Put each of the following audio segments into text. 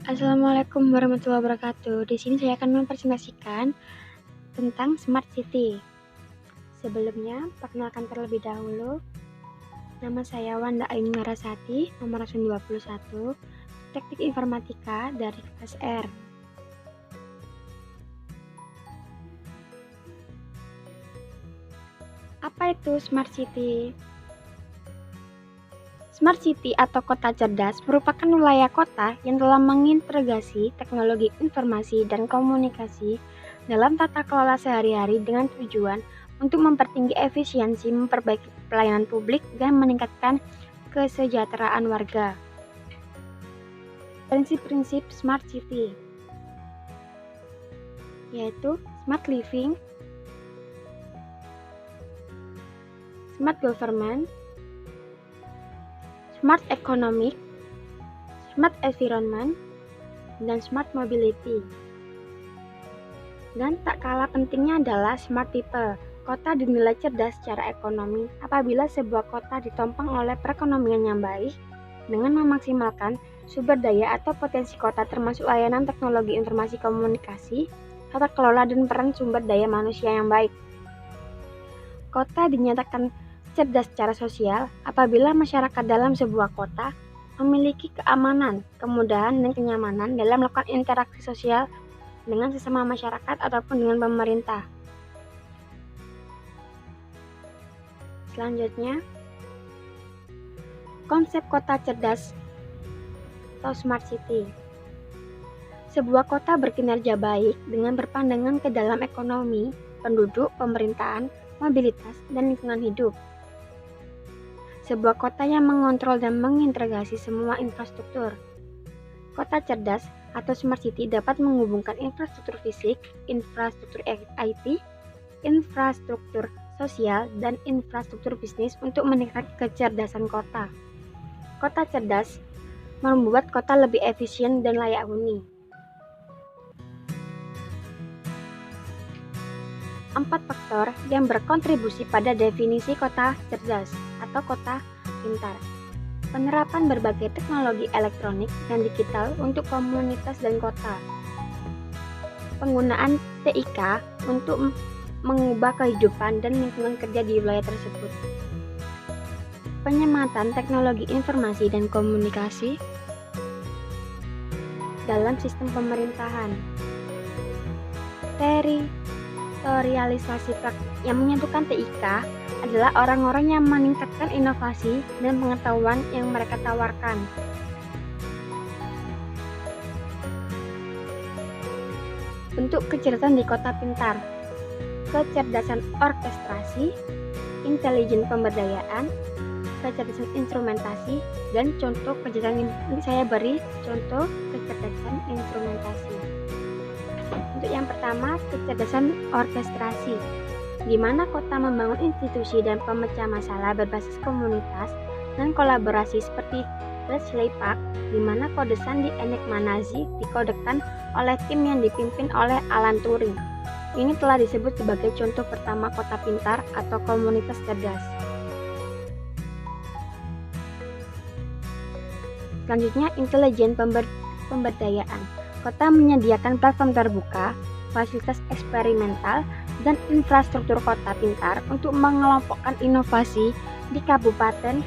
Assalamualaikum warahmatullahi wabarakatuh. Di sini saya akan mempresentasikan tentang Smart City. Sebelumnya, perkenalkan terlebih dahulu. Nama saya Wanda Aini Narasati, nomor absen 21, Teknik Informatika dari kelas R. Apa itu Smart City? Smart City atau kota cerdas merupakan wilayah kota yang telah mengintegrasi teknologi informasi dan komunikasi dalam tata kelola sehari-hari dengan tujuan untuk mempertinggi efisiensi, memperbaiki pelayanan publik, dan meningkatkan kesejahteraan warga. Prinsip-prinsip Smart City yaitu Smart Living, Smart Government, Smart Economic, Smart Environment, dan Smart Mobility. Dan tak kalah pentingnya adalah Smart People. Kota dinilai cerdas secara ekonomi apabila sebuah kota ditopang oleh perekonomian yang baik dengan memaksimalkan sumber daya atau potensi kota termasuk layanan teknologi informasi komunikasi, tata kelola dan peran sumber daya manusia yang baik. Kota dinyatakan cerdas secara sosial apabila masyarakat dalam sebuah kota memiliki keamanan, kemudahan, dan kenyamanan dalam melakukan interaksi sosial dengan sesama masyarakat ataupun dengan pemerintah. Selanjutnya, konsep kota cerdas atau Smart City. Sebuah kota berkinerja baik dengan berpandangan ke dalam ekonomi, penduduk, pemerintahan, mobilitas, dan lingkungan hidup. Sebuah kota yang mengontrol dan mengintegrasi semua infrastruktur. Kota cerdas atau Smart City dapat menghubungkan infrastruktur fisik, infrastruktur IT, infrastruktur sosial, dan infrastruktur bisnis untuk meningkatkan kecerdasan kota. Kota cerdas membuat kota lebih efisien dan layak huni. 4 faktor yang berkontribusi pada definisi kota cerdas atau kota pintar. Penerapan berbagai teknologi elektronik dan digital untuk komunitas dan kota. Penggunaan TIK untuk mengubah kehidupan dan lingkungan kerja di wilayah tersebut. Penyematan teknologi informasi dan komunikasi dalam sistem pemerintahan. Teritorialisasi praktik yang menyatukan TIK adalah orang-orang yang meningkatkan inovasi dan pengetahuan yang mereka tawarkan. Bentuk kecerdasan di kota pintar. Kecerdasan orkestrasi, intelijen pemberdayaan, kecerdasan instrumentasi, dan contoh kecerdasan. Ini saya beri contoh kecerdasan instrumentasi. Untuk yang pertama, kecerdasan orkestrasi, di mana kota membangun institusi dan pemecah masalah berbasis komunitas dan kolaborasi seperti Bletchley Park, di mana kode sandi Enigma Nazi dikodekan oleh tim yang dipimpin oleh Alan Turing. Ini telah disebut sebagai contoh pertama kota pintar atau komunitas cerdas. Selanjutnya, intelijen pemberdayaan. Kota menyediakan platform terbuka, fasilitas eksperimental, dan infrastruktur kota pintar untuk mengelompokkan inovasi di kabupaten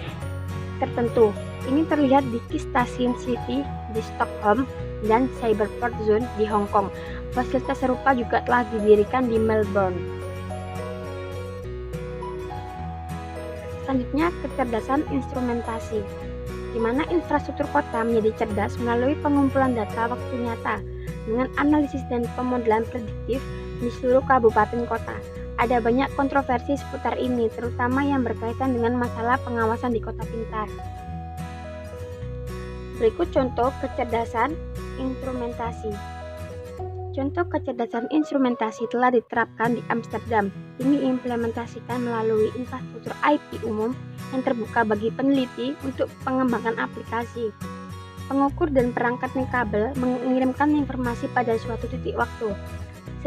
tertentu. Ini terlihat di Key-Station City di Stockholm dan Cyberport Zone di Hong Kong. Fasilitas serupa juga telah didirikan di Melbourne. Selanjutnya, kecerdasan instrumentasi, di mana infrastruktur kota menjadi cerdas melalui pengumpulan data waktu nyata dengan analisis dan pemodelan prediktif di seluruh kabupaten kota. Ada banyak kontroversi seputar ini, terutama yang berkaitan dengan masalah pengawasan di kota pintar. Berikut contoh kecerdasan instrumentasi. Contoh kecerdasan instrumentasi telah diterapkan di Amsterdam. Ini diimplementasikan melalui infrastruktur IP umum yang terbuka bagi peneliti untuk pengembangan aplikasi. Pengukur dan perangkat nirkabel mengirimkan informasi pada suatu titik waktu.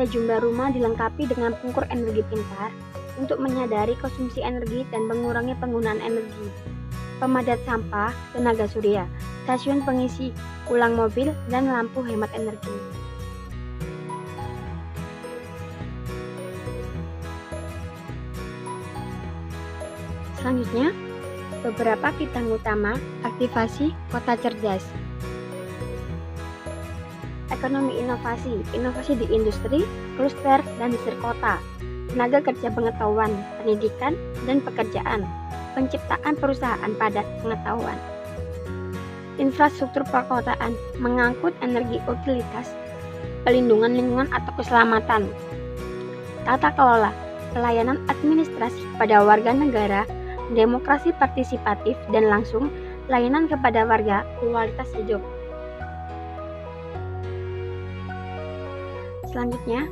Sejumlah rumah dilengkapi dengan pengukur energi pintar untuk menyadari konsumsi energi dan mengurangi penggunaan energi. Pemadat sampah, tenaga surya, stasiun pengisi ulang mobil, dan lampu hemat energi. Selanjutnya, beberapa bidang utama aktivasi kota cerdas. Ekonomi inovasi, inovasi di industri, kluster, dan industri kota, tenaga kerja pengetahuan, pendidikan, dan pekerjaan, penciptaan perusahaan padat pengetahuan. Infrastruktur perkotaan, mengangkut energi utilitas, pelindungan lingkungan atau keselamatan. Tata kelola, pelayanan administrasi kepada warga negara, demokrasi partisipatif dan langsung, layanan kepada warga, kualitas hidup. Selanjutnya,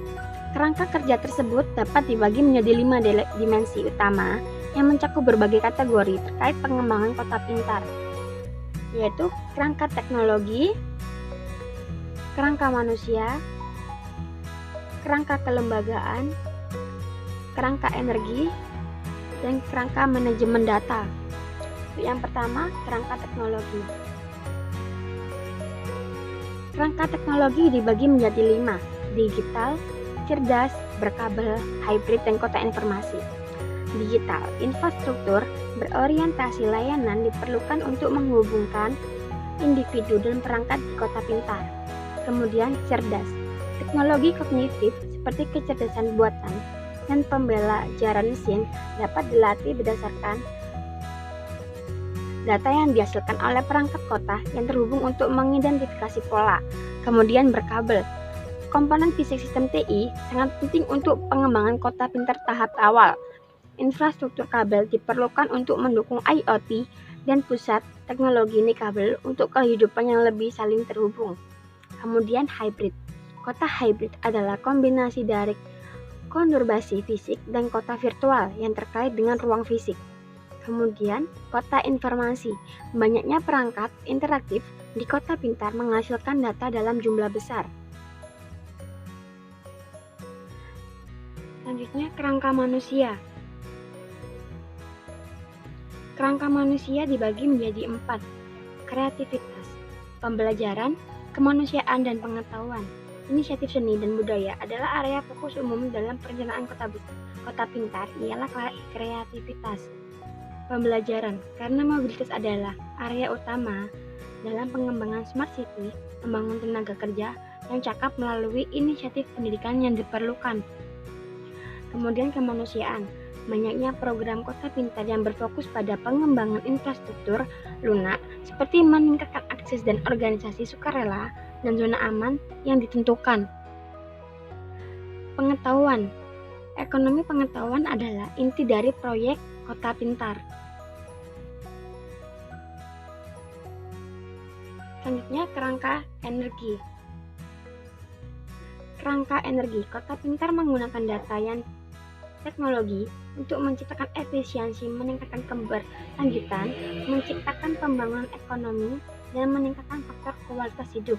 kerangka kerja tersebut dapat dibagi menjadi 5 dimensi utama yang mencakup berbagai kategori terkait pengembangan kota pintar, yaitu kerangka teknologi, kerangka manusia, kerangka kelembagaan, kerangka energi, dan kerangka manajemen data. Yang pertama, kerangka teknologi. Kerangka teknologi dibagi menjadi 5, digital, cerdas, berkabel, hybrid, dan kota informasi. Digital, infrastruktur berorientasi layanan diperlukan untuk menghubungkan individu dan perangkat di kota pintar. Kemudian cerdas, teknologi kognitif seperti kecerdasan buatan dan pembelajaran mesin dapat dilatih berdasarkan data yang dihasilkan oleh perangkat kota yang terhubung untuk mengidentifikasi pola. Kemudian berkabel, komponen fisik sistem TI sangat penting untuk pengembangan kota pintar tahap awal. Infrastruktur kabel diperlukan untuk mendukung IoT dan pusat teknologi kabel untuk kehidupan yang lebih saling terhubung. Kemudian hybrid, kota hybrid adalah kombinasi dari konurbasi fisik dan kota virtual yang terkait dengan ruang fisik. Kemudian, kota informasi, banyaknya perangkat interaktif di kota pintar menghasilkan data dalam jumlah besar. Selanjutnya, kerangka manusia. Kerangka manusia dibagi menjadi 4, kreativitas, pembelajaran, kemanusiaan, dan pengetahuan. Inisiatif seni dan budaya adalah area fokus umum dalam perencanaan kota pintar, ialah kreativitas. Pembelajaran, karena mobilitas adalah area utama dalam pengembangan smart city, membangun tenaga kerja yang cakap melalui inisiatif pendidikan yang diperlukan. Kemudian kemanusiaan, banyaknya program kota pintar yang berfokus pada pengembangan infrastruktur lunak seperti meningkatkan akses dan organisasi sukarela dan zona aman yang ditentukan. Pengetahuan, ekonomi pengetahuan adalah inti dari proyek kota pintar. Selanjutnya, kerangka energi. Kerangka energi, kota pintar menggunakan data yang teknologi untuk menciptakan efisiensi, meningkatkan keberlanjutan, menciptakan pembangunan ekonomi, dan meningkatkan faktor kualitas hidup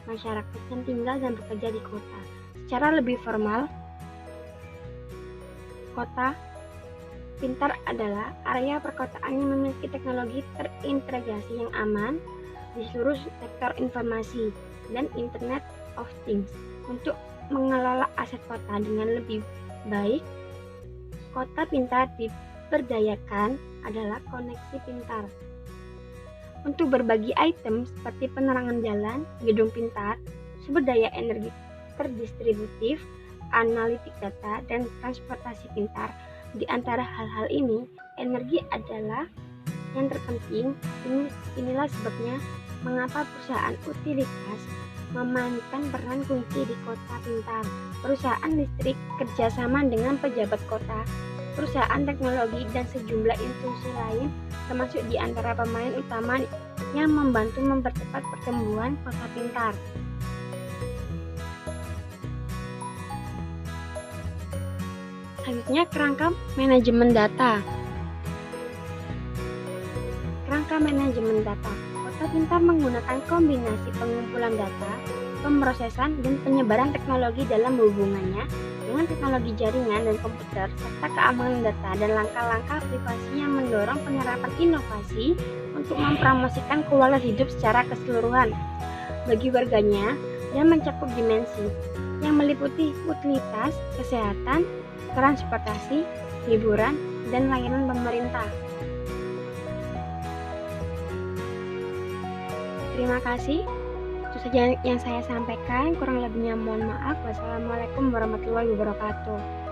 masyarakat yang tinggal dan bekerja di kota. Secara lebih formal, kota pintar adalah area perkotaan yang memiliki teknologi terintegrasi yang aman di seluruh sektor informasi dan Internet of Things. Untuk mengelola aset kota dengan lebih baik, kota pintar diberdayakan adalah koneksi pintar. Untuk berbagi item seperti penerangan jalan, gedung pintar, sumber daya energi terdistributif, analitik data, dan transportasi pintar. Di antara hal-hal ini, energi adalah yang terpenting. Inilah sebabnya mengapa perusahaan utilitas memainkan peran kunci di kota pintar. Perusahaan listrik kerjasama dengan pejabat kota, perusahaan teknologi, dan sejumlah institusi lain termasuk di antara pemain utama yang membantu mempercepat pertumbuhan kota pintar. Selanjutnya, kerangka manajemen data. Kerangka manajemen data. Kota pintar menggunakan kombinasi pengumpulan data, pemrosesan, dan penyebaran teknologi dalam hubungannya dengan teknologi jaringan dan komputer, serta keamanan data dan langkah-langkah privasi yang mendorong penyerapan inovasi untuk mempromosikan kualitas hidup secara keseluruhan. bagi warganya dan mencakup dimensi yang meliputi utilitas, kesehatan, transportasi, hiburan, dan layanan pemerintah. Terima kasih. Itu saja yang saya sampaikan. Kurang lebihnya mohon maaf. Wassalamualaikum warahmatullahi wabarakatuh.